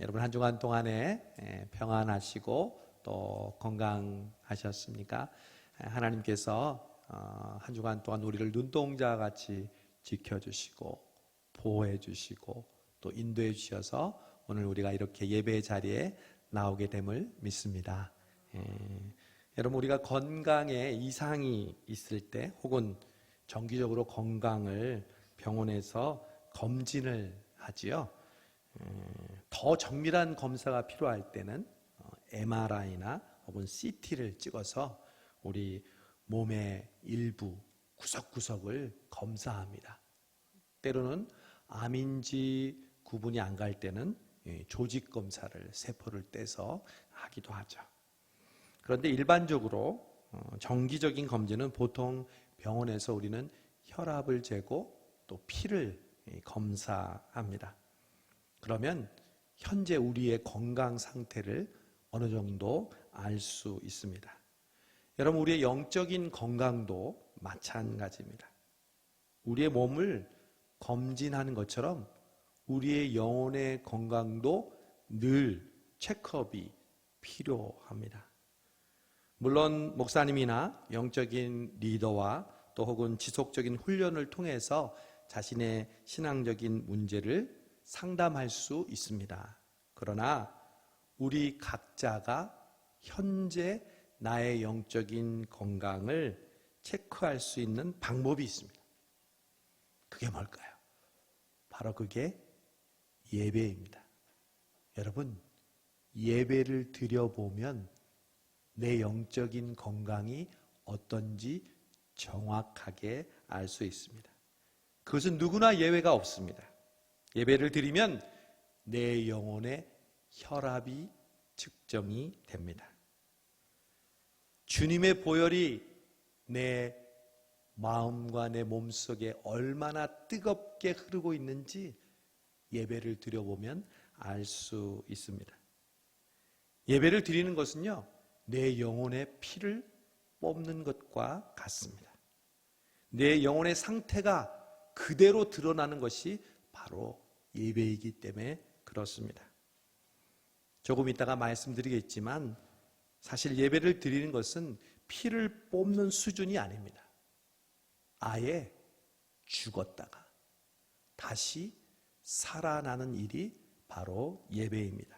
여러분 한 주간 동안에 평안하시고 또 건강하셨습니까? 하나님께서 한 주간 동안 우리를 눈동자 같이 지켜주시고 보호해 주시고 또 인도해 주셔서 오늘 우리가 이렇게 예배 자리에 나오게 됨을 믿습니다. 여러분 우리가 건강에 이상이 있을 때 혹은 정기적으로 건강을 병원에서 검진을 하지요. 더 정밀한 검사가 필요할 때는 MRI나 혹은 CT를 찍어서 우리 몸의 일부 구석구석을 검사합니다. 때로는 암인지 구분이 안 갈 때는 조직 검사를 세포를 떼서 하기도 하죠. 그런데 일반적으로 정기적인 검진은 보통 병원에서 우리는 혈압을 재고 또 피를 검사합니다. 그러면 현재 우리의 건강 상태를 어느 정도 알 수 있습니다. 여러분 우리의 영적인 건강도 마찬가지입니다. 우리의 몸을 검진하는 것처럼 우리의 영혼의 건강도 늘 체크업이 필요합니다. 물론 목사님이나 영적인 리더와 또 혹은 지속적인 훈련을 통해서 자신의 신앙적인 문제를 상담할 수 있습니다. 그러나 우리 각자가 현재 나의 영적인 건강을 체크할 수 있는 방법이 있습니다. 그게 뭘까요? 바로 그게 예배입니다. 여러분, 예배를 드려보면 내 영적인 건강이 어떤지 정확하게 알 수 있습니다. 그것은 누구나 예외가 없습니다. 예배를 드리면 내 영혼의 혈압이 측정이 됩니다. 주님의 보혈이 내 마음과 내 몸속에 얼마나 뜨겁게 흐르고 있는지 예배를 드려보면 알 수 있습니다. 예배를 드리는 것은요, 내 영혼의 피를 뽑는 것과 같습니다. 내 영혼의 상태가 그대로 드러나는 것이 바로 예배이기 때문에 그렇습니다. 조금 이따가 말씀드리겠지만 사실 예배를 드리는 것은 피를 뽑는 수준이 아닙니다. 아예 죽었다가 다시 살아나는 일이 바로 예배입니다.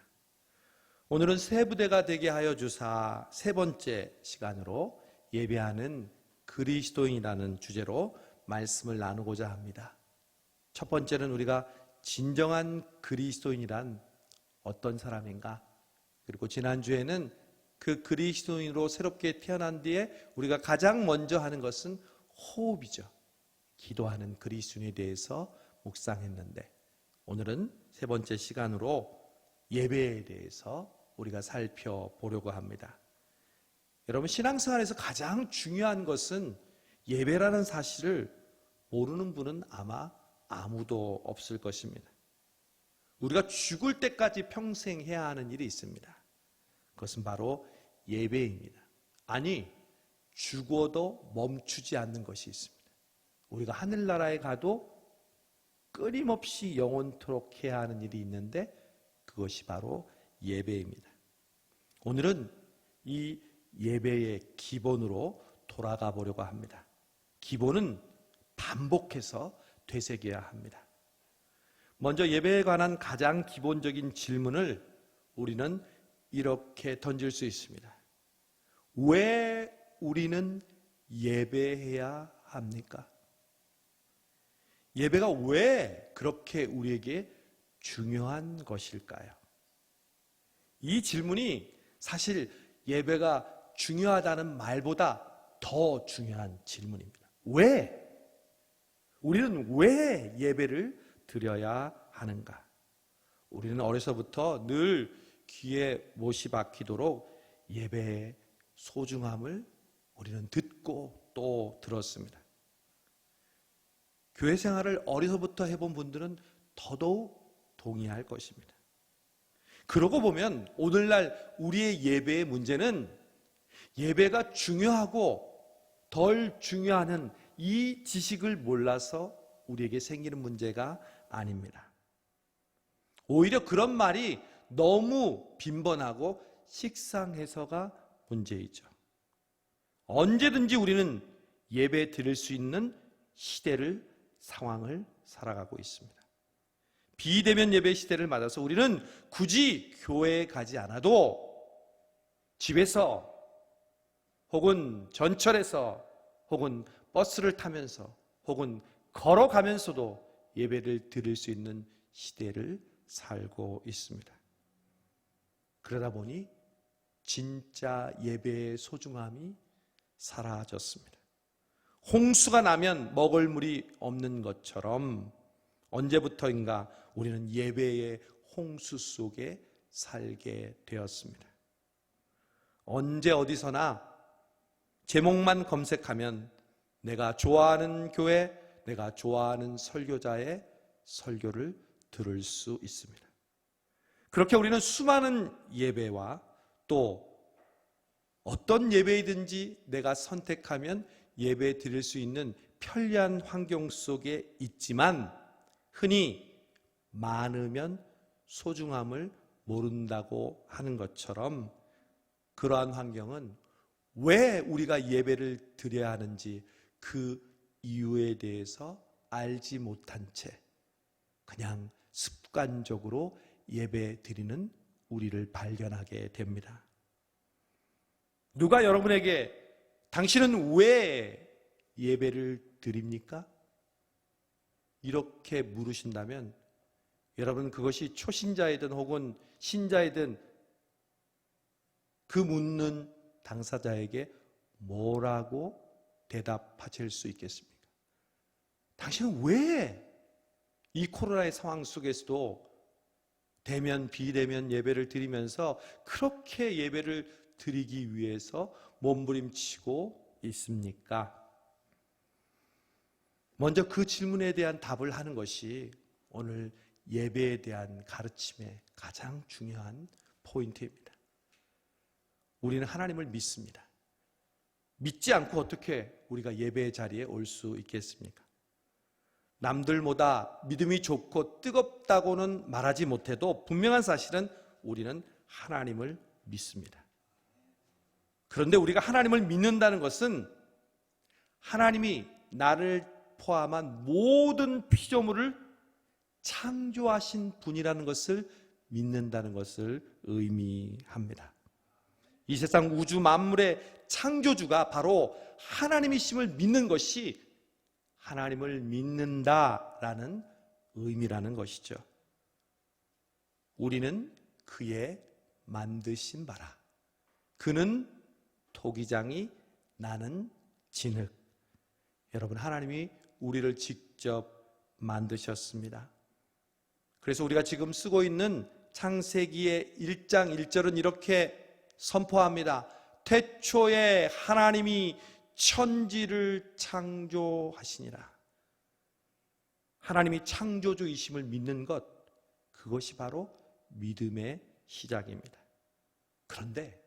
오늘은 세 부대가 되게 하여 주사 세 번째 시간으로 예배하는 그리스도인이라는 주제로 말씀을 나누고자 합니다. 첫 번째는 우리가 진정한 그리스도인이란 어떤 사람인가? 그리고 지난주에는 그 그리스도인으로 새롭게 태어난 뒤에 우리가 가장 먼저 하는 것은 호흡이죠. 기도하는 그리스도인에 대해서 묵상했는데 오늘은 세 번째 시간으로 예배에 대해서 우리가 살펴보려고 합니다. 여러분 신앙생활에서 가장 중요한 것은 예배라는 사실을 모르는 분은 아마 아무도 없을 것입니다. 우리가 죽을 때까지 평생 해야 하는 일이 있습니다. 그것은 바로 예배입니다. 아니 죽어도 멈추지 않는 것이 있습니다. 우리가 하늘나라에 가도 끊임없이 영원토록 해야 하는 일이 있는데 그것이 바로 예배입니다. 오늘은 이 예배의 기본으로 돌아가 보려고 합니다. 기본은 반복해서 되새겨야 합니다. 먼저 예배에 관한 가장 기본적인 질문을 우리는 이렇게 던질 수 있습니다. 왜 우리는 예배해야 합니까? 예배가 왜 그렇게 우리에게 중요한 것일까요? 이 질문이 사실 예배가 중요하다는 말보다 더 중요한 질문입니다. 왜? 우리는 왜 예배를 드려야 하는가? 우리는 어려서부터 늘 귀에 못이 박히도록 예배의 소중함을 우리는 듣고 또 들었습니다. 교회 생활을 어려서부터 해본 분들은 더더욱 동의할 것입니다. 그러고 보면 오늘날 우리의 예배의 문제는 예배가 중요하고 덜 중요하는 이 지식을 몰라서 우리에게 생기는 문제가 아닙니다. 오히려 그런 말이 너무 빈번하고 식상해서가 문제이죠. 언제든지 우리는 예배 드릴 수 있는 시대를, 상황을 살아가고 있습니다. 비대면 예배 시대를 맞아서 우리는 굳이 교회에 가지 않아도 집에서 혹은 전철에서 혹은 버스를 타면서 혹은 걸어가면서도 예배를 드릴 수 있는 시대를 살고 있습니다. 그러다 보니 진짜 예배의 소중함이 사라졌습니다. 홍수가 나면 먹을 물이 없는 것처럼 언제부터인가 우리는 예배의 홍수 속에 살게 되었습니다. 언제 어디서나 제목만 검색하면 내가 좋아하는 교회, 내가 좋아하는 설교자의 설교를 들을 수 있습니다. 그렇게 우리는 수많은 예배와 또 어떤 예배이든지 내가 선택하면 예배 드릴 수 있는 편리한 환경 속에 있지만 흔히 많으면 소중함을 모른다고 하는 것처럼 그러한 환경은 왜 우리가 예배를 드려야 하는지 그 이유에 대해서 알지 못한 채 그냥 습관적으로 예배 드리는 우리를 발견하게 됩니다. 누가 여러분에게 당신은 왜 예배를 드립니까? 이렇게 물으신다면 여러분 그것이 초신자이든 혹은 신자이든 그 묻는 당사자에게 뭐라고 대답하실 수 있겠습니까? 당신은 왜 이 코로나의 상황 속에서도 대면 비대면 예배를 드리면서 그렇게 예배를 드리기 위해서 몸부림치고 있습니까? 먼저 그 질문에 대한 답을 하는 것이 오늘 예배에 대한 가르침의 가장 중요한 포인트입니다. 우리는 하나님을 믿습니다. 믿지 않고 어떻게 우리가 예배의 자리에 올 수 있겠습니까? 남들보다 믿음이 좋고 뜨겁다고는 말하지 못해도 분명한 사실은 우리는 하나님을 믿습니다. 그런데 우리가 하나님을 믿는다는 것은 하나님이 나를 포함한 모든 피조물을 창조하신 분이라는 것을 믿는다는 것을 의미합니다. 이 세상 우주 만물의 창조주가 바로 하나님이심을 믿는 것이 하나님을 믿는다라는 의미라는 것이죠. 우리는 그의 만드신 바라. 그는 토기장이 나는 진흙. 여러분, 하나님이 우리를 직접 만드셨습니다. 그래서 우리가 지금 쓰고 있는 창세기의 1장 1절은 이렇게 선포합니다. 태초에 하나님이 천지를 창조하시니라. 하나님이 창조주이심을 믿는 것, 그것이 바로 믿음의 시작입니다. 그런데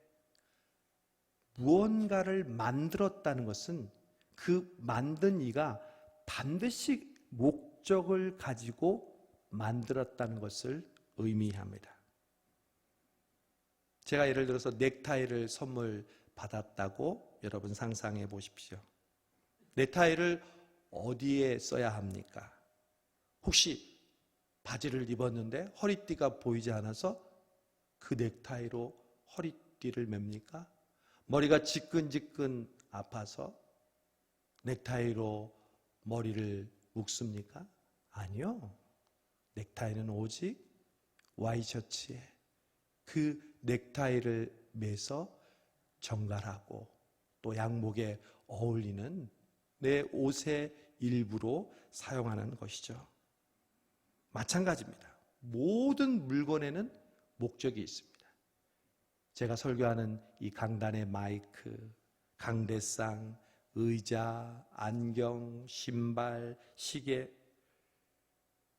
무언가를 만들었다는 것은 그 만든 이가 반드시 목적을 가지고 만들었다는 것을 의미합니다. 제가 예를 들어서 넥타이를 선물 받았다고 여러분 상상해 보십시오. 넥타이를 어디에 써야 합니까? 혹시 바지를 입었는데 허리띠가 보이지 않아서 그 넥타이로 허리띠를 맵니까? 머리가 지끈지끈 아파서 넥타이로 머리를 묶습니까? 아니요. 넥타이는 오직 와이셔츠에 그 넥타이를 매서 정갈하고 또 양복에 어울리는 내 옷의 일부로 사용하는 것이죠. 마찬가지입니다. 모든 물건에는 목적이 있습니다. 제가 설교하는 이 강단의 마이크, 강대상, 의자, 안경, 신발, 시계,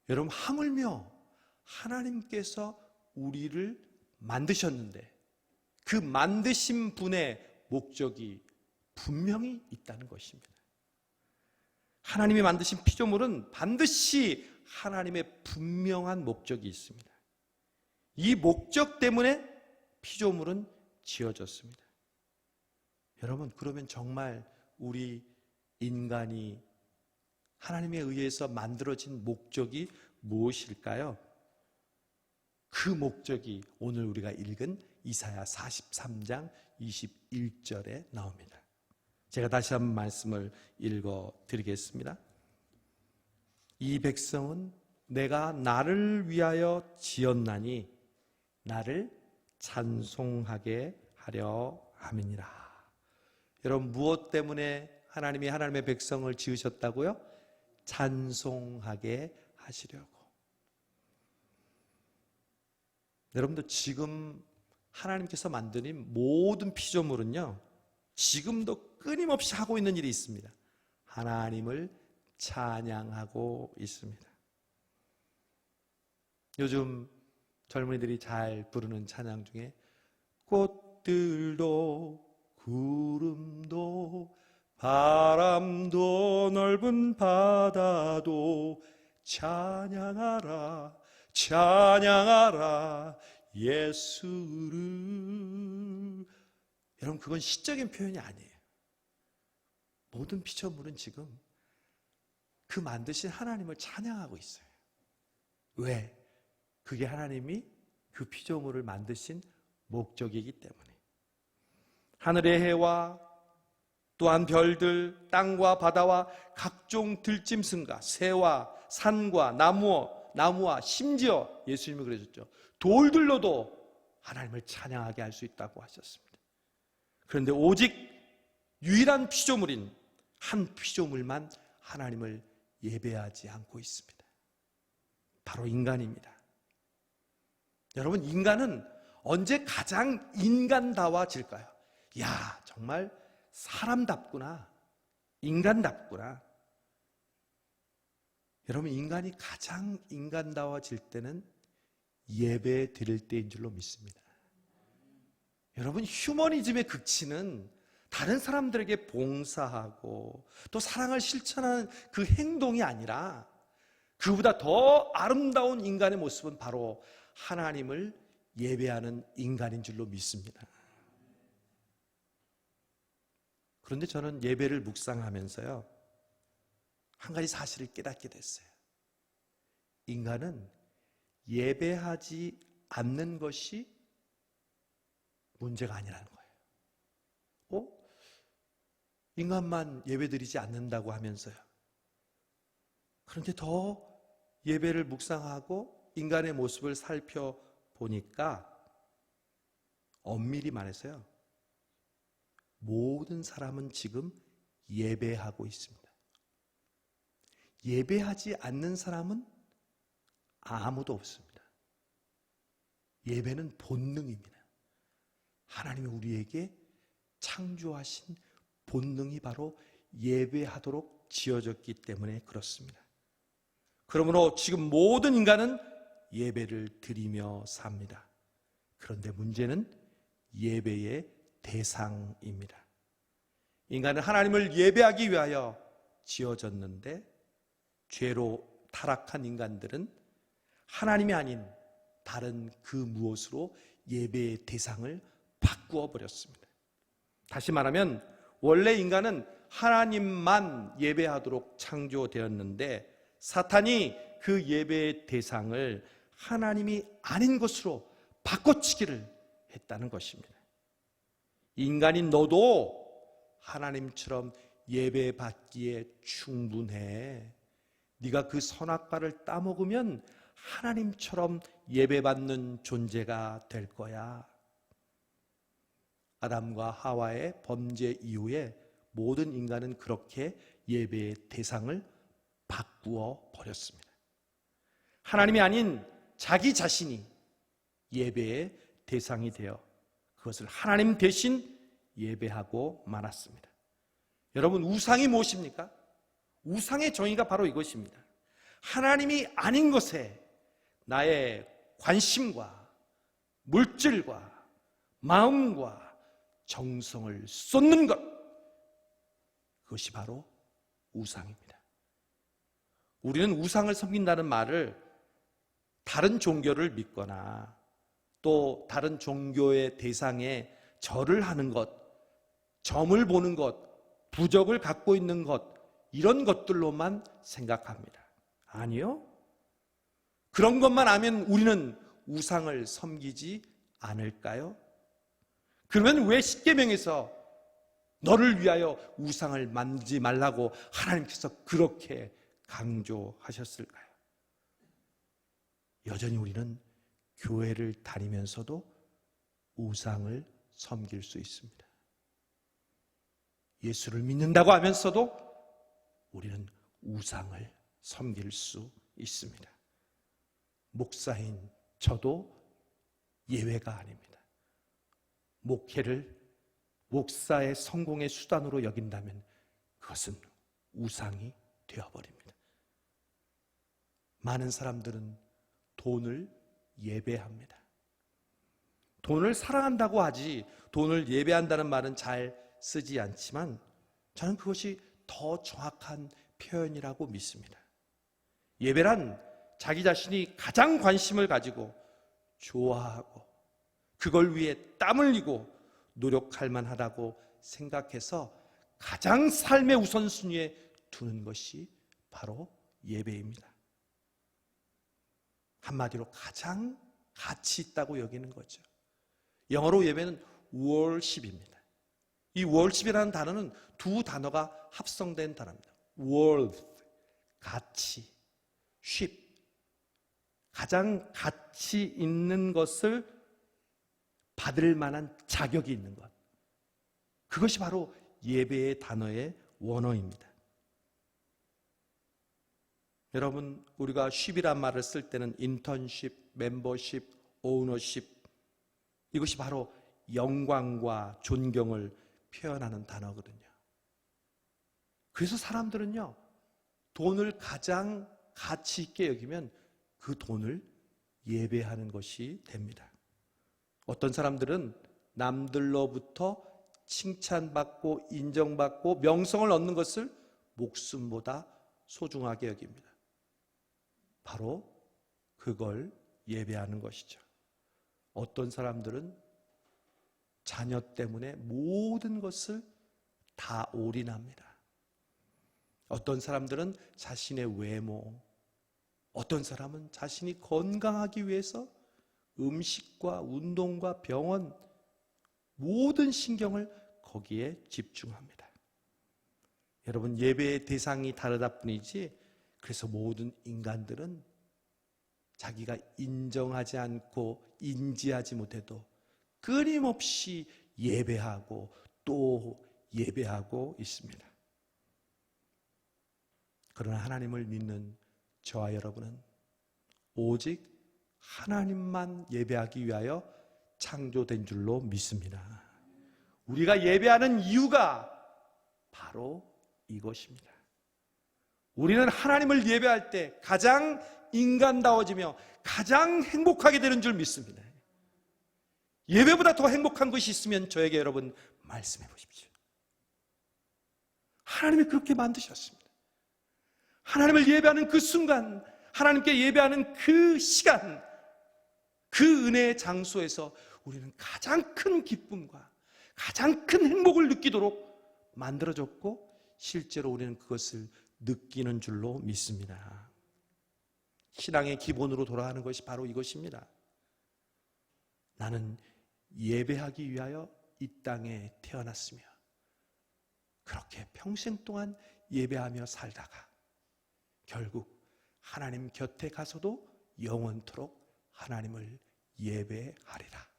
여러분 하물며 하나님께서 우리를 만드셨는데 그 만드신 분의 목적이 분명히 있다는 것입니다. 하나님이 만드신 피조물은 반드시 하나님의 분명한 목적이 있습니다. 이 목적 때문에 피조물은 지어졌습니다. 여러분, 그러면 정말 우리 인간이 하나님에 의해서 만들어진 목적이 무엇일까요? 그 목적이 오늘 우리가 읽은 이사야 43장 21절에 나옵니다. 제가 다시 한번 말씀을 읽어 드리겠습니다. 이 백성은 내가 나를 위하여 지었나니 나를 찬송하게 하려 함이니라. 여러분, 무엇 때문에 하나님이 하나님의 백성을 지으셨다고요? 찬송하게 하시려고. 여러분도 지금 하나님께서 만드는 모든 피조물은요, 지금도 끊임없이 하고 있는 일이 있습니다. 하나님을 찬양하고 있습니다. 요즘 젊은이들이 잘 부르는 찬양 중에 꽃들도 구름도 바람도 넓은 바다도 찬양하라 찬양하라 예수를. 여러분, 그건 시적인 표현이 아니에요. 모든 피조물은 지금 그 만드신 하나님을 찬양하고 있어요. 왜? 그게 하나님이 그 피조물을 만드신 목적이기 때문에. 하늘의 해와 또한 별들, 땅과 바다와 각종 들짐승과 새와 산과 나무와 심지어 예수님이 그러셨죠. 돌들로도 하나님을 찬양하게 할 수 있다고 하셨습니다. 그런데 오직 유일한 피조물인 한 피조물만 하나님을 예배하지 않고 있습니다. 바로 인간입니다. 여러분, 인간은 언제 가장 인간다워질까요? 야, 정말 사람답구나, 인간답구나. 여러분, 인간이 가장 인간다워질 때는 예배 드릴 때인 줄로 믿습니다. 여러분, 휴머니즘의 극치는 다른 사람들에게 봉사하고 또 사랑을 실천하는 그 행동이 아니라, 그보다 더 아름다운 인간의 모습은 바로 하나님을 예배하는 인간인 줄로 믿습니다. 그런데 저는 예배를 묵상하면서요, 한 가지 사실을 깨닫게 됐어요. 인간은 예배하지 않는 것이 문제가 아니라는 거예요. 인간만 예배드리지 않는다고 하면서요. 그런데 더 예배를 묵상하고 인간의 모습을 살펴보니까 엄밀히 말해서요, 모든 사람은 지금 예배하고 있습니다. 예배하지 않는 사람은 아무도 없습니다. 예배는 본능입니다. 하나님이 우리에게 창조하신 본능이 바로 예배하도록 지어졌기 때문에 그렇습니다. 그러므로 지금 모든 인간은 예배를 드리며 삽니다. 그런데 문제는 예배의 대상입니다. 인간은 하나님을 예배하기 위하여 지어졌는데, 죄로 타락한 인간들은 하나님이 아닌 다른 그 무엇으로 예배의 대상을 바꾸어 버렸습니다. 다시 말하면 원래 인간은 하나님만 예배하도록 창조되었는데, 사탄이 그 예배의 대상을 하나님이 아닌 것으로 바꿔치기를 했다는 것입니다. 인간인 너도 하나님처럼 예배받기에 충분해. 네가 그 선악과를 따먹으면 하나님처럼 예배받는 존재가 될 거야. 아담과 하와의 범죄 이후에 모든 인간은 그렇게 예배의 대상을 바꾸어 버렸습니다. 하나님이 아닌 자기 자신이 예배의 대상이 되어 그것을 하나님 대신 예배하고 말았습니다. 여러분, 우상이 무엇입니까? 우상의 정의가 바로 이것입니다. 하나님이 아닌 것에 나의 관심과 물질과 마음과 정성을 쏟는 것, 그것이 바로 우상입니다. 우리는 우상을 섬긴다는 말을 다른 종교를 믿거나 또 다른 종교의 대상에 절을 하는 것, 점을 보는 것, 부적을 갖고 있는 것, 이런 것들로만 생각합니다. 아니요. 그런 것만 하면 우리는 우상을 섬기지 않을까요? 그러면 왜 십계명에서 너를 위하여 우상을 만지지 말라고 하나님께서 그렇게 강조하셨을까요? 여전히 우리는 교회를 다니면서도 우상을 섬길 수 있습니다. 예수를 믿는다고 하면서도 우리는 우상을 섬길 수 있습니다. 목사인 저도 예외가 아닙니다. 목회를 목사의 성공의 수단으로 여긴다면 그것은 우상이 되어버립니다. 많은 사람들은 돈을 예배합니다. 돈을 사랑한다고 하지 돈을 예배한다는 말은 잘 쓰지 않지만 저는 그것이 더 정확한 표현이라고 믿습니다. 예배란 자기 자신이 가장 관심을 가지고 좋아하고 그걸 위해 땀 흘리고 노력할 만하다고 생각해서 가장 삶의 우선순위에 두는 것이 바로 예배입니다. 한마디로 가장 가치 있다고 여기는 거죠. 영어로 예배는 worship입니다. 이 worship이라는 단어는 두 단어가 합성된 단어입니다. worth, 가치, ship, 가장 가치 있는 것을 받을 만한 자격이 있는 것. 그것이 바로 예배의 단어의 원어입니다. 여러분, 우리가 쉽이란 말을 쓸 때는 인턴십, 멤버십, 오너십, 이것이 바로 영광과 존경을 표현하는 단어거든요. 그래서 사람들은요, 돈을 가장 가치 있게 여기면 그 돈을 예배하는 것이 됩니다. 어떤 사람들은 남들로부터 칭찬받고 인정받고 명성을 얻는 것을 목숨보다 소중하게 여깁니다. 바로 그걸 예배하는 것이죠. 어떤 사람들은 자녀 때문에 모든 것을 다 올인합니다. 어떤 사람들은 자신의 외모, 어떤 사람은 자신이 건강하기 위해서 음식과 운동과 병원, 모든 신경을 거기에 집중합니다. 여러분, 예배의 대상이 다르다 뿐이지 그래서 모든 인간들은 자기가 인정하지 않고 인지하지 못해도 끊임없이 예배하고 또 예배하고 있습니다. 그러나 하나님을 믿는 저와 여러분은 오직 하나님만 예배하기 위하여 창조된 줄로 믿습니다. 우리가 예배하는 이유가 바로 이것입니다. 우리는 하나님을 예배할 때 가장 인간다워지며 가장 행복하게 되는 줄 믿습니다. 예배보다 더 행복한 것이 있으면 저에게 여러분 말씀해 보십시오. 하나님이 그렇게 만드셨습니다. 하나님을 예배하는 그 순간, 하나님께 예배하는 그 시간, 그 은혜의 장소에서 우리는 가장 큰 기쁨과 가장 큰 행복을 느끼도록 만들어졌고 실제로 우리는 그것을 느끼는 줄로 믿습니다. 신앙의 기본으로 돌아가는 것이 바로 이것입니다. 나는 예배하기 위하여 이 땅에 태어났으며 그렇게 평생 동안 예배하며 살다가 결국 하나님 곁에 가서도 영원토록 하나님을 예배하리라.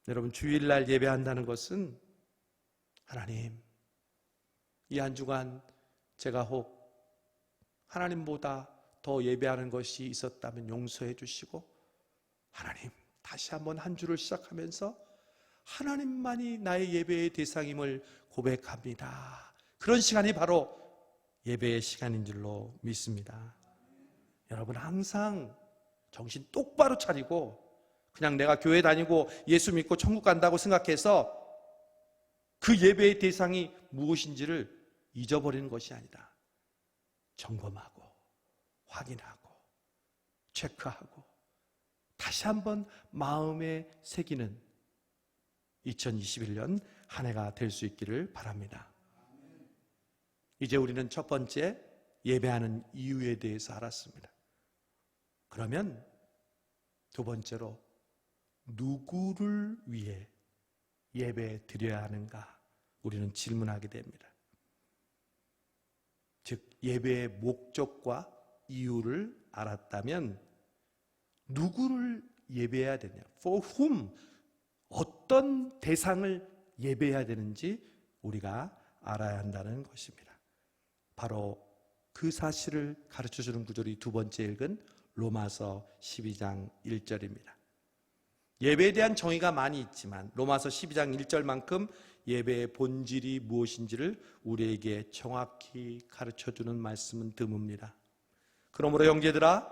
여러분, 주일날 예배한다는 것은 하나님, 이 한 주간 제가 혹 하나님보다 더 예배하는 것이 있었다면 용서해 주시고 하나님, 다시 한번 한 주를 시작하면서 하나님만이 나의 예배의 대상임을 고백합니다. 그런 시간이 바로 예배의 시간인 줄로 믿습니다. 여러분, 항상 정신 똑바로 차리고 그냥 내가 교회 다니고 예수 믿고 천국 간다고 생각해서 그 예배의 대상이 무엇인지를 잊어버리는 것이 아니라 점검하고 확인하고 체크하고 다시 한번 마음에 새기는 2021년 한 해가 될 수 있기를 바랍니다. 이제 우리는 첫 번째 예배하는 이유에 대해서 알았습니다. 그러면 두 번째로 누구를 위해 예배 드려야 하는가 우리는 질문하게 됩니다. 즉 예배의 목적과 이유를 알았다면 누구를 예배해야 되냐, for whom, 어떤 대상을 예배해야 되는지 우리가 알아야 한다는 것입니다. 바로 그 사실을 가르쳐주는 구절이 두 번째 읽은 로마서 12장 1절입니다. 예배에 대한 정의가 많이 있지만 로마서 12장 1절만큼 예배의 본질이 무엇인지를 우리에게 정확히 가르쳐주는 말씀은 드뭅니다. 그러므로 형제들아,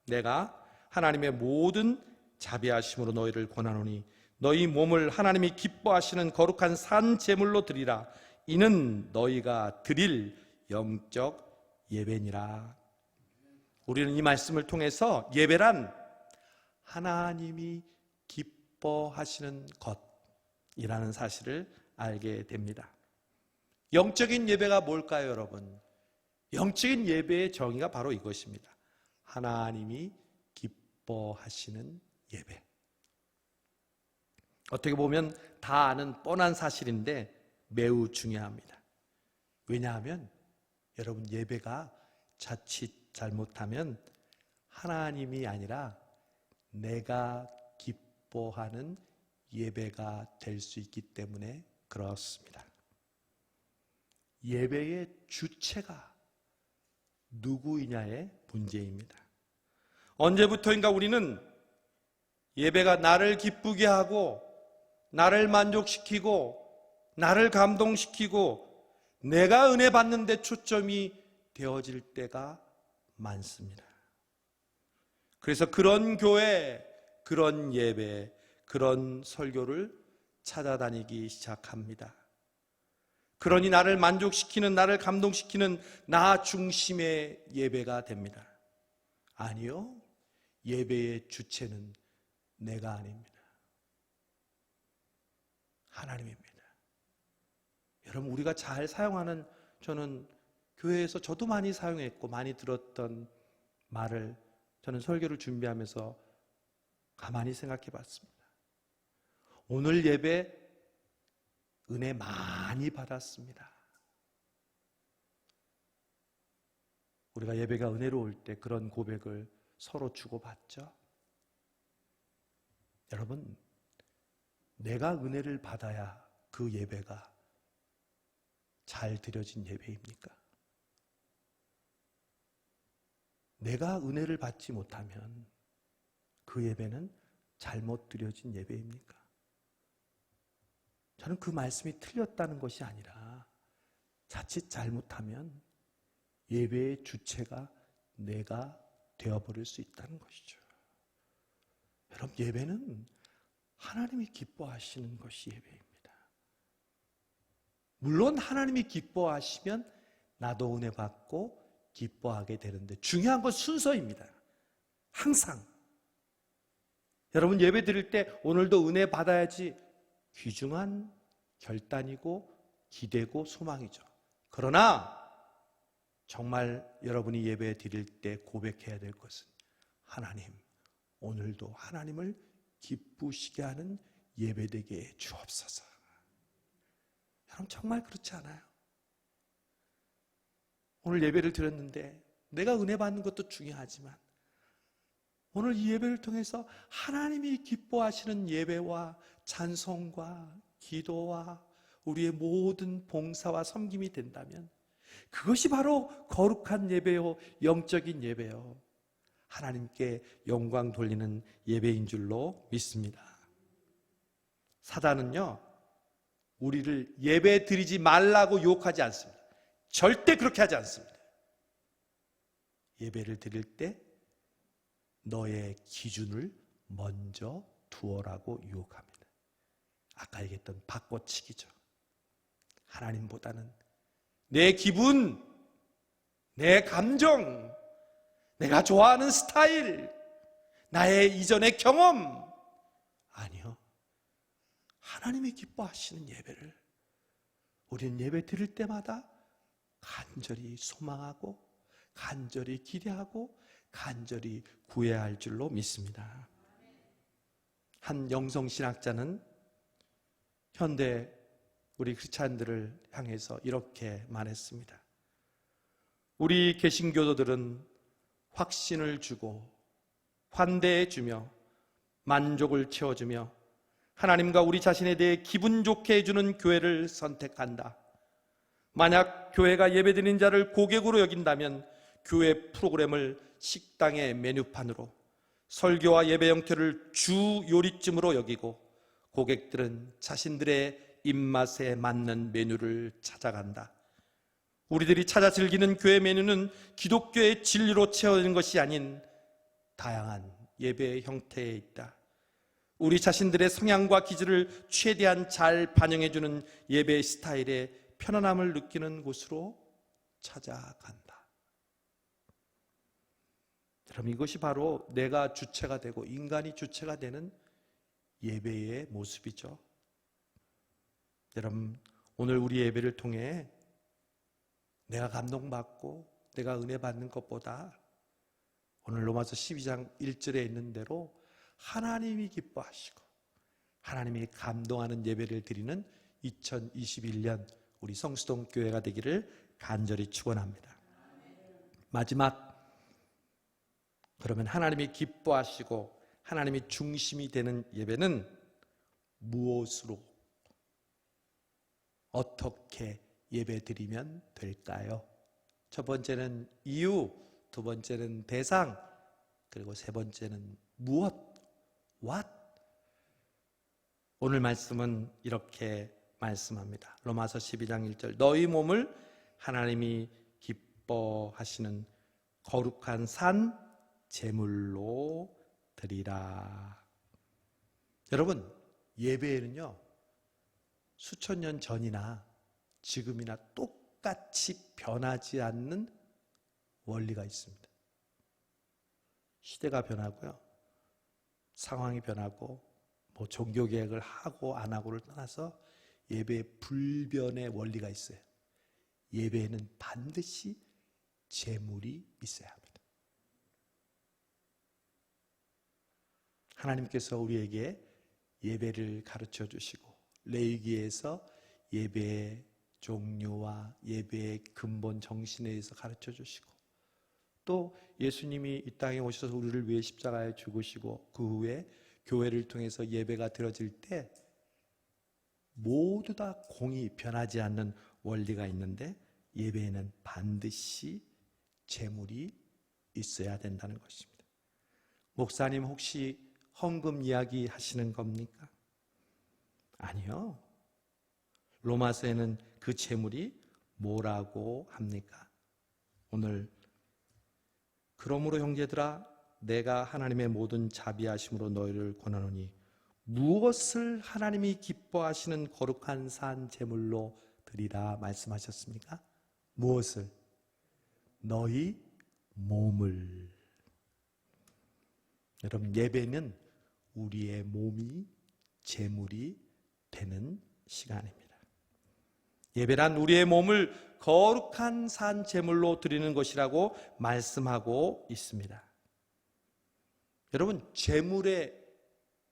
내가 하나님의 모든 자비하심으로 너희를 권하노니 너희 몸을 하나님이 기뻐하시는 거룩한 산 제물로 드리라. 이는 너희가 드릴 영적 예배니라. 우리는 이 말씀을 통해서 예배란 하나님이 기뻐하시는 것이라는 사실을 알게 됩니다. 영적인 예배가 뭘까요, 여러분? 영적인 예배의 정의가 바로 이것입니다. 하나님이 기뻐하시는 예배. 어떻게 보면 다 아는 뻔한 사실인데 매우 중요합니다. 왜냐하면 여러분, 예배가 자칫 잘못하면 하나님이 아니라 내가 기뻐하는 예배가 될 수 있기 때문에 그렇습니다. 예배의 주체가 누구이냐의 문제입니다. 언제부터인가 우리는 예배가 나를 기쁘게 하고 나를 만족시키고 나를 감동시키고 내가 은혜 받는 데 초점이 되어질 때가 많습니다. 그래서 그런 교회, 그런 예배, 그런 설교를 찾아다니기 시작합니다. 그러니 나를 만족시키는, 나를 감동시키는 나 중심의 예배가 됩니다. 아니요, 예배의 주체는 내가 아닙니다. 하나님입니다. 여러분, 우리가 잘 사용하는, 저는 교회에서 저도 많이 사용했고 많이 들었던 말을 저는 설교를 준비하면서 가만히 생각해 봤습니다. 오늘 예배 은혜 많이 받았습니다. 우리가 예배가 은혜로울 때 그런 고백을 서로 주고받죠. 여러분, 내가 은혜를 받아야 그 예배가 잘 드려진 예배입니까? 내가 은혜를 받지 못하면 그 예배는 잘못 드려진 예배입니까? 저는 그 말씀이 틀렸다는 것이 아니라 자칫 잘못하면 예배의 주체가 내가 되어버릴 수 있다는 것이죠. 여러분, 예배는 하나님이 기뻐하시는 것이 예배입니다. 물론 하나님이 기뻐하시면 나도 은혜 받고 기뻐하게 되는데 중요한 건 순서입니다. 항상 여러분, 예배 드릴 때 오늘도 은혜 받아야지 귀중한 결단이고 기대고 소망이죠. 그러나 정말 여러분이 예배 드릴 때 고백해야 될 것은 하나님, 오늘도 하나님을 기쁘시게 하는 예배되게 주옵소서. 여러분, 정말 그렇지 않아요? 오늘 예배를 드렸는데 내가 은혜 받는 것도 중요하지만 오늘 이 예배를 통해서 하나님이 기뻐하시는 예배와 찬송과 기도와 우리의 모든 봉사와 섬김이 된다면 그것이 바로 거룩한 예배요, 영적인 예배요, 하나님께 영광 돌리는 예배인 줄로 믿습니다. 사단은요, 우리를 예배 드리지 말라고 유혹하지 않습니다. 절대 그렇게 하지 않습니다. 예배를 드릴 때 너의 기준을 먼저 두어라고 유혹합니다. 아까 얘기했던 바꿔치기죠. 하나님보다는 내 기분, 내 감정, 내가 좋아하는 스타일, 나의 이전의 경험. 아니요. 하나님이 기뻐하시는 예배를 우리는 예배 드릴 때마다 간절히 소망하고 간절히 기대하고 간절히 구해야 할 줄로 믿습니다. 한 영성신학자는 현대 우리 크리스찬들을 향해서 이렇게 말했습니다. 우리 개신교도들은 확신을 주고 환대해 주며 만족을 채워주며 하나님과 우리 자신에 대해 기분 좋게 해주는 교회를 선택한다. 만약 교회가 예배드리는 자를 고객으로 여긴다면 교회 프로그램을 식당의 메뉴판으로, 설교와 예배 형태를 주 요리쯤으로 여기고 고객들은 자신들의 입맛에 맞는 메뉴를 찾아간다. 우리들이 찾아 즐기는 교회 메뉴는 기독교의 진리로 채워진 것이 아닌 다양한 예배의 형태에 있다. 우리 자신들의 성향과 기질을 최대한 잘 반영해주는 예배 스타일에 편안함을 느끼는 곳으로 찾아간다. 그럼 이것이 바로 내가 주체가 되고 인간이 주체가 되는 예배의 모습이죠. 여러분, 오늘 우리 예배를 통해 내가 감동받고 내가 은혜 받는 것보다 오늘 로마서 12장 1절에 있는 대로 하나님이 기뻐하시고 하나님이 감동하는 예배를 드리는 2021년 우리 성수동 교회가 되기를 간절히 축원합니다. 마지막, 그러면 하나님이 기뻐하시고 하나님이 중심이 되는 예배는 무엇으로, 어떻게 예배드리면 될까요? 첫 번째는 이유, 두 번째는 대상, 그리고 세 번째는 무엇, what. 오늘 말씀은 이렇게 말씀합니다. 로마서 12장 1절, 너희 몸을 하나님이 기뻐하시는 거룩한 산 제물로 드리라. 여러분, 예배에는요 수천 년 전이나 지금이나 똑같이 변하지 않는 원리가 있습니다. 시대가 변하고요, 상황이 변하고 뭐 종교 계획을 하고 안 하고를 떠나서 예배의 불변의 원리가 있어요. 예배에는 반드시 제물이 있어야 합니다. 하나님께서 우리에게 예배를 가르쳐 주시고 레위기에서 예배의 종류와 예배의 근본 정신에 대해서 가르쳐 주시고, 또 예수님이 이 땅에 오셔서 우리를 위해 십자가에 죽으시고 그 후에 교회를 통해서 예배가 드려질 때 모두 다 공이 변하지 않는 원리가 있는데 예배에는 반드시 제물이 있어야 된다는 것입니다. 목사님, 혹시 헌금 이야기 하시는 겁니까? 아니요. 로마서에는 그 제물이 뭐라고 합니까? 오늘, 그러므로 형제들아 내가 하나님의 모든 자비하심으로 너희를 권하노니 무엇을 하나님이 기뻐하시는 거룩한 산 제물로 드리라 말씀하셨습니까? 무엇을? 너희 몸을. 여러분, 예배는 우리의 몸이 제물이 되는 시간입니다. 예배란 우리의 몸을 거룩한 산 제물로 드리는 것이라고 말씀하고 있습니다. 여러분, 제물의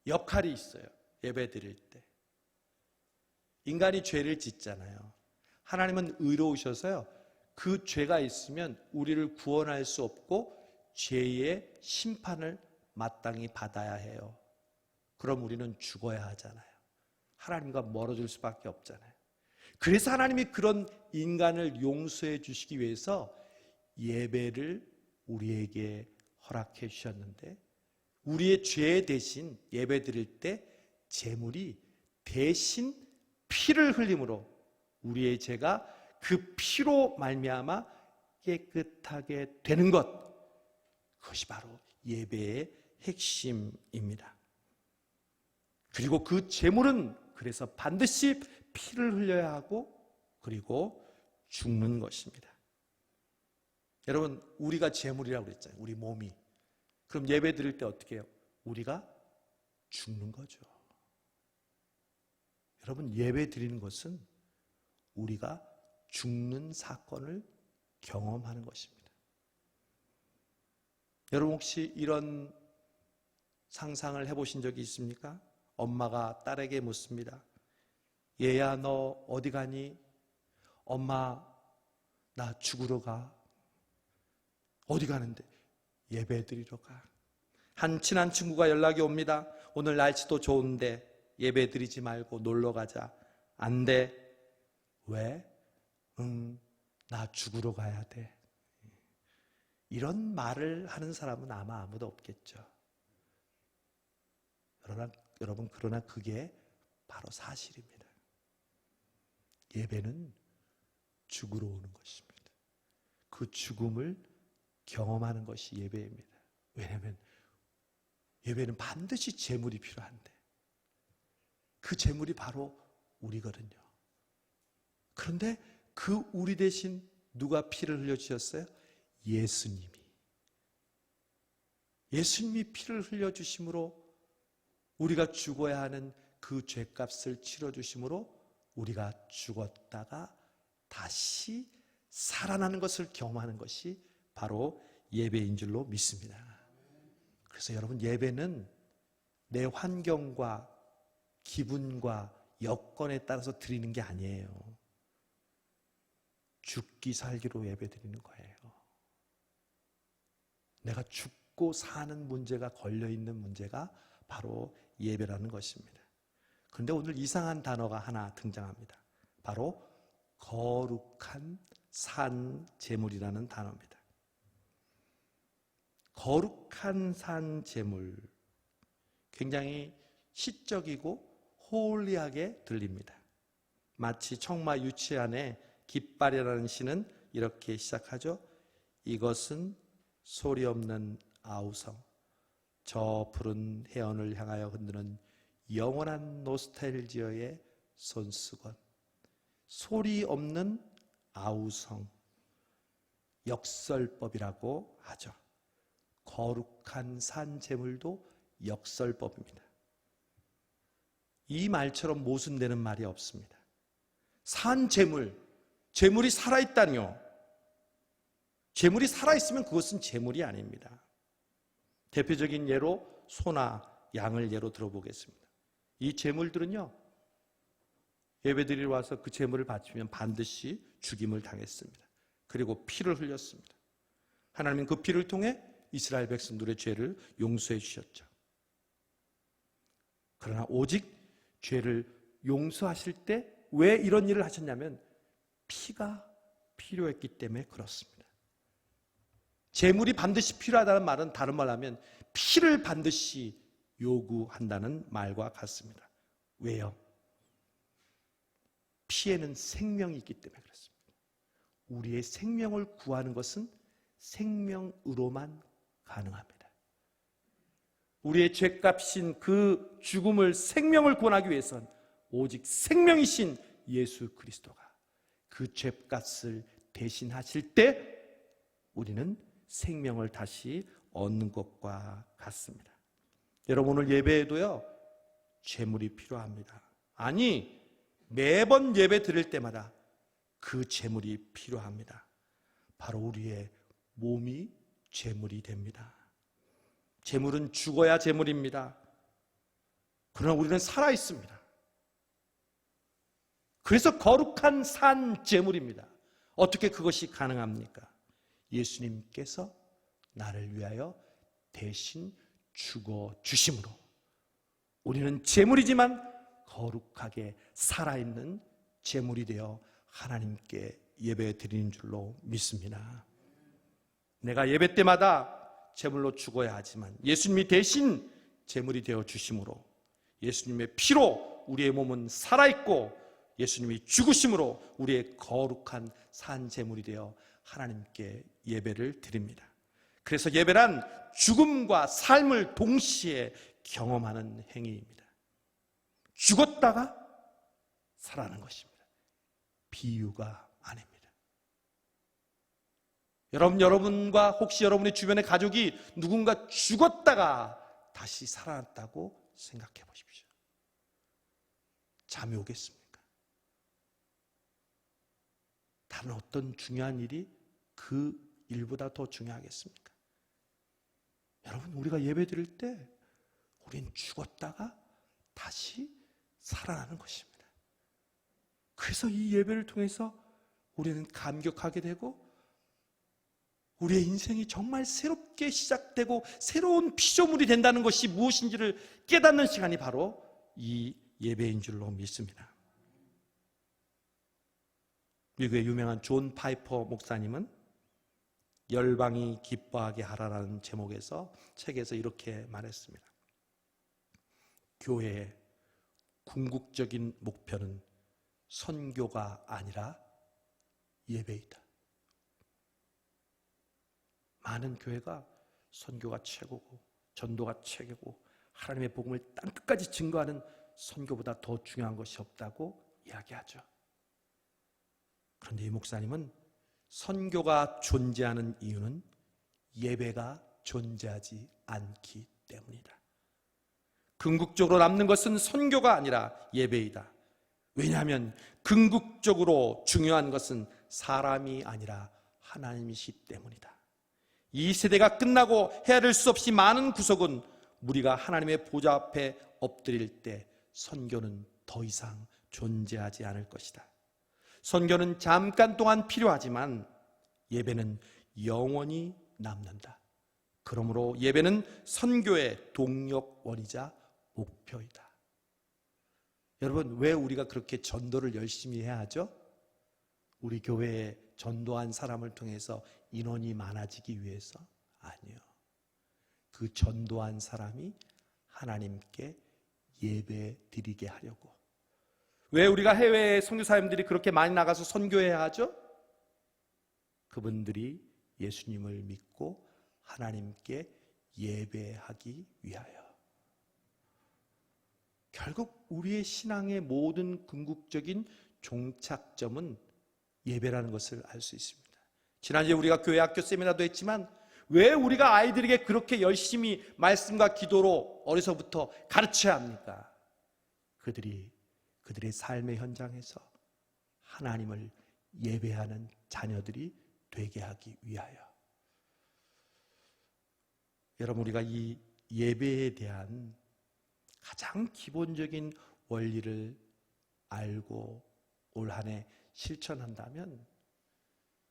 역할이 있어요. 예배 드릴 때 인간이 죄를 짓잖아요. 하나님은 의로우셔서요, 그 죄가 있으면 우리를 구원할 수 없고 죄의 심판을 마땅히 받아야 해요. 그럼 우리는 죽어야 하잖아요. 하나님과 멀어질 수밖에 없잖아요. 그래서 하나님이 그런 인간을 용서해 주시기 위해서 예배를 우리에게 허락해 주셨는데, 우리의 죄 대신 예배 드릴 때 제물이 대신 피를 흘림으로 우리의 죄가 그 피로 말미암아 깨끗하게 되는 것, 그것이 바로 예배의 핵심입니다. 그리고 그 제물은 그래서 반드시 피를 흘려야 하고 그리고 죽는 것입니다. 여러분, 우리가 재물이라고 그랬잖아요. 우리 몸이. 그럼 예배 드릴 때 어떻게 해요? 우리가 죽는 거죠. 여러분, 예배 드리는 것은 우리가 죽는 사건을 경험하는 것입니다. 여러분, 혹시 이런 상상을 해보신 적이 있습니까? 엄마가 딸에게 묻습니다. 얘야, 너 어디 가니? 엄마, 나 죽으러 가. 어디 가는데? 예배 드리러 가. 한 친한 친구가 연락이 옵니다. 오늘 날씨도 좋은데 예배 드리지 말고 놀러 가자. 안 돼. 왜? 나 죽으러 가야 돼. 이런 말을 하는 사람은 아마 아무도 없겠죠. 여러분, 그러나 그게 바로 사실입니다. 예배는 죽으러 오는 것입니다. 그 죽음을 경험하는 것이 예배입니다. 왜냐하면 예배는 반드시 제물이 필요한데 그 제물이 바로 우리거든요. 그런데 그 우리 대신 누가 피를 흘려주셨어요? 예수님이 피를 흘려주심으로 우리가 죽어야 하는 그 죄값을 치러주심으로 우리가 죽었다가 다시 살아나는 것을 경험하는 것이 바로 예배인 줄로 믿습니다. 그래서 여러분, 예배는 내 환경과 기분과 여건에 따라서 드리는 게 아니에요. 죽기 살기로 예배 드리는 거예요. 내가 죽고 사는 문제가 걸려있는 문제가 바로 예배라는 것입니다. 그런데 오늘 이상한 단어가 하나 등장합니다. 바로 거룩한 산 제물이라는 단어입니다. 거룩한 산 제물, 굉장히 시적이고 홀리하게 들립니다. 마치 청마 유치안의 깃발이라는 시는 이렇게 시작하죠. 이것은 소리 없는 아우성, 저 푸른 해연을 향하여 흔드는 영원한 노스텔지어의 손수건. 소리 없는 아우성, 역설법이라고 하죠. 거룩한 산 제물도 역설법입니다. 이 말처럼 모순되는 말이 없습니다. 산 제물, 제물이 살아있다니요. 제물이 살아있으면 그것은 제물이 아닙니다. 대표적인 예로 소나 양을 예로 들어보겠습니다. 이 제물들은요, 예배드리러 와서 그 제물을 바치면 반드시 죽임을 당했습니다. 그리고 피를 흘렸습니다. 하나님은 그 피를 통해 이스라엘 백성들의 죄를 용서해 주셨죠. 그러나 오직 죄를 용서하실 때 왜 이런 일을 하셨냐면 피가 필요했기 때문에 그렇습니다. 제물이 반드시 필요하다는 말은 다른 말로 하면 피를 반드시 요구한다는 말과 같습니다. 왜요? 피에는 생명이 있기 때문에 그렇습니다. 우리의 생명을 구하는 것은 생명으로만 가능합니다. 우리의 죄값인 그 죽음을 생명을 구원하기 위해서는 오직 생명이신 예수 그리스도가 그 죄값을 대신하실 때 우리는 생명을 다시 얻는 것과 같습니다. 여러분, 오늘 예배에도요, 제물이 필요합니다. 아니, 매번 예배 드릴 때마다 그 제물이 필요합니다. 바로 우리의 몸이 제물이 됩니다. 제물은 죽어야 제물입니다. 그러나 우리는 살아있습니다. 그래서 거룩한 산 제물입니다. 어떻게 그것이 가능합니까? 예수님께서 나를 위하여 대신 죽어 주심으로 우리는 제물이지만 거룩하게 살아있는 제물이 되어 하나님께 예배 드리는 줄로 믿습니다. 내가 예배 때마다 제물로 죽어야 하지만 예수님이 대신 제물이 되어 주심으로 예수님의 피로 우리의 몸은 살아있고 예수님이 죽으심으로 우리의 거룩한 산 제물이 되어 하나님께 예배를 드립니다. 그래서 예배란 죽음과 삶을 동시에 경험하는 행위입니다. 죽었다가 살아나는 것입니다. 비유가 아닙니다. 여러분과 혹시 여러분의 주변의 가족이 누군가 죽었다가 다시 살아났다고 생각해 보십시오. 잠이 오겠습니까? 다른 어떤 중요한 일이 그 일보다 더 중요하겠습니까? 여러분, 우리가 예배 드릴 때 우린 죽었다가 다시 살아나는 것입니다. 그래서 이 예배를 통해서 우리는 감격하게 되고 우리의 인생이 정말 새롭게 시작되고 새로운 피조물이 된다는 것이 무엇인지를 깨닫는 시간이 바로 이 예배인 줄로 믿습니다. 미국의 유명한 존 파이퍼 목사님은 열방이 기뻐하게 하라라는 제목에서 책에서 이렇게 말했습니다. 교회의 궁극적인 목표는 선교가 아니라 예배이다. 많은 교회가 선교가 최고고 전도가 최고고 하나님의 복음을 땅끝까지 증거하는 선교보다 더 중요한 것이 없다고 이야기하죠. 그런데 이 목사님은 선교가 존재하는 이유는 예배가 존재하지 않기 때문이다. 궁극적으로 남는 것은 선교가 아니라 예배이다. 왜냐하면 궁극적으로 중요한 것은 사람이 아니라 하나님이시기 때문이다. 이 세대가 끝나고 헤아릴 수 없이 많은 구속은 우리가 하나님의 보좌 앞에 엎드릴 때 선교는 더 이상 존재하지 않을 것이다. 선교는 잠깐 동안 필요하지만 예배는 영원히 남는다. 그러므로 예배는 선교의 동력원이자 목표이다. 여러분, 왜 우리가 그렇게 전도를 열심히 해야 하죠? 우리 교회에 전도한 사람을 통해서 인원이 많아지기 위해서? 아니요. 그 전도한 사람이 하나님께 예배 드리게 하려고. 왜 우리가 해외에 선교사님들이 그렇게 많이 나가서 선교해야 하죠? 그분들이 예수님을 믿고 하나님께 예배하기 위하여. 결국 우리의 신앙의 모든 궁극적인 종착점은 예배라는 것을 알 수 있습니다. 지난주에 우리가 교회 학교 세미나도 했지만 왜 우리가 아이들에게 그렇게 열심히 말씀과 기도로 어려서부터 가르쳐야 합니까? 그들의 삶의 현장에서 하나님을 예배하는 자녀들이 되게 하기 위하여. 여러분, 우리가 이 예배에 대한 가장 기본적인 원리를 알고 올 한 해 실천한다면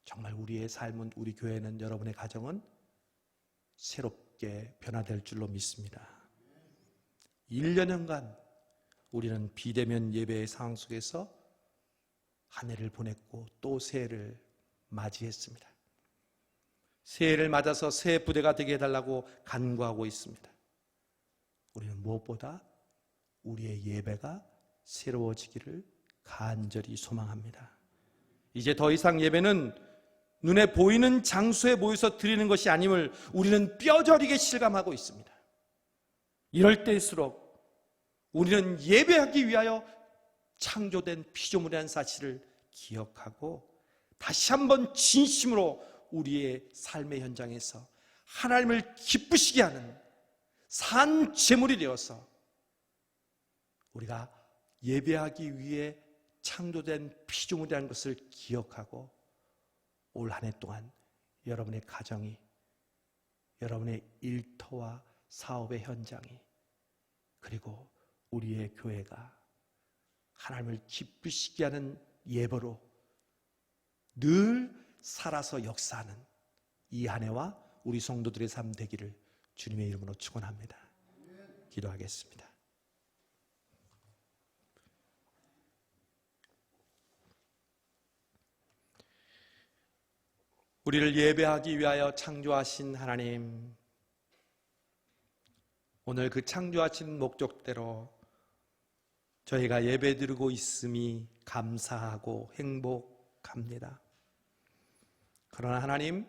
정말 우리의 삶은, 우리 교회는, 여러분의 가정은 새롭게 변화될 줄로 믿습니다. 1년여간 우리는 비대면 예배의 상황 속에서 한 해를 보냈고 또 새해를 맞이했습니다. 새해를 맞아서 새 부대가 되게 해달라고 간구하고 있습니다. 우리는 무엇보다 우리의 예배가 새로워지기를 간절히 소망합니다. 이제 더 이상 예배는 눈에 보이는 장소에 모여서 드리는 것이 아님을 우리는 뼈저리게 실감하고 있습니다. 이럴 때일수록 우리는 예배하기 위하여 창조된 피조물이라는 사실을 기억하고 다시 한번 진심으로 우리의 삶의 현장에서 하나님을 기쁘시게 하는 산 제물이 되어서 우리가 예배하기 위해 창조된 피조물이라는 것을 기억하고 올 한 해 동안 여러분의 가정이, 여러분의 일터와 사업의 현장이, 그리고 우리의 교회가 하나님을 기쁘시게 하는 예배로 늘 살아서 역사하는 이 한 해와 우리 성도들의 삶 되기를 주님의 이름으로 축원합니다. 기도하겠습니다. 우리를 예배하기 위하여 창조하신 하나님, 오늘 그 창조하신 목적대로 저희가 예배드리고 있음이 감사하고 행복합니다. 그러나 하나님,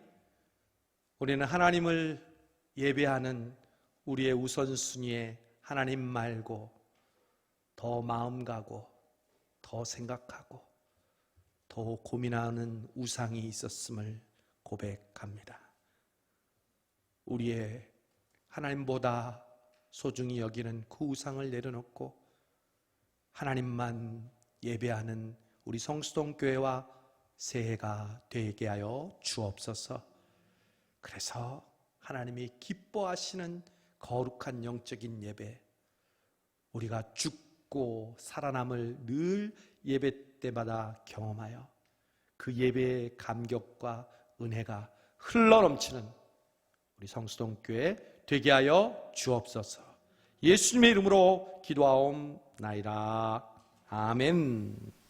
우리는 하나님을 예배하는 우리의 우선순위에 하나님 말고 더 마음 가고 더 생각하고 더 고민하는 우상이 있었음을 고백합니다. 우리의 하나님보다 소중히 여기는 그 우상을 내려놓고 하나님만 예배하는 우리 성수동교회와 새해가 되게 하여 주옵소서. 그래서 하나님이 기뻐하시는 거룩한 영적인 예배, 우리가 죽고 살아남을 늘 예배 때마다 경험하여 그 예배의 감격과 은혜가 흘러넘치는 우리 성수동교회 되게 하여 주옵소서. 예수님의 이름으로 기도하옵나이다. 아멘.